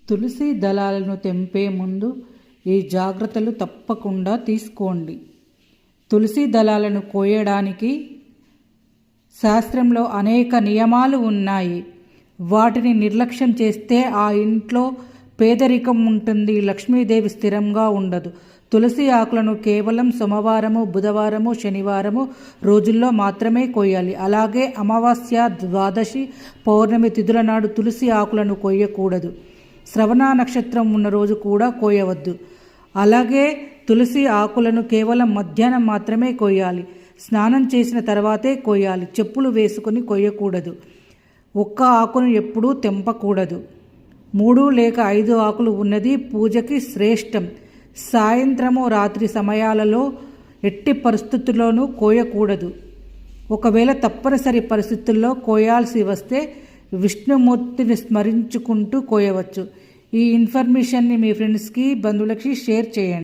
తులసి దళాలను తెంపే ముందు ఈ జాగ్రత్తలు తప్పకుండా తీసుకోండి. తులసి దళాలను కోయడానికి శాస్త్రంలో అనేక నియమాలు ఉన్నాయి. వాటిని నిర్లక్ష్యం చేస్తే ఆ ఇంట్లో పేదరికం ఉంటుంది, లక్ష్మీదేవి స్థిరంగా ఉండదు. తులసి ఆకులను కేవలం సోమవారము, బుధవారము, శనివారము రోజుల్లో మాత్రమే కోయాలి. అలాగే అమావాస్య, ద్వాదశి, పౌర్ణమి తిథుల నాడు తులసి ఆకులను కోయకూడదు. శ్రవణ నక్షత్రం ఉన్న రోజు కూడా కోయవద్దు. అలాగే తులసి ఆకులను కేవలం మధ్యాహ్నం మాత్రమే కోయాలి. స్నానం చేసిన తర్వాతే కోయాలి. చెప్పులు వేసుకొని కోయకూడదు. ఒక్క ఆకును ఎప్పుడూ తెంపకూడదు. 3 లేక 5 ఆకులు ఉన్నది పూజకి శ్రేష్టం. సాయంత్రము, రాత్రి సమయాలలో ఎట్టి పరిస్థితుల్లోనూ కోయకూడదు. ఒకవేళ తప్పనిసరి పరిస్థితుల్లో కోయాల్సి వస్తే విష్ణుమూర్తిని స్మరించుకుంటూ కోయవచ్చు. ఈ ఇన్ఫర్మేషన్ని మీ ఫ్రెండ్స్కి, బంధువులకి షేర్ చేయండి.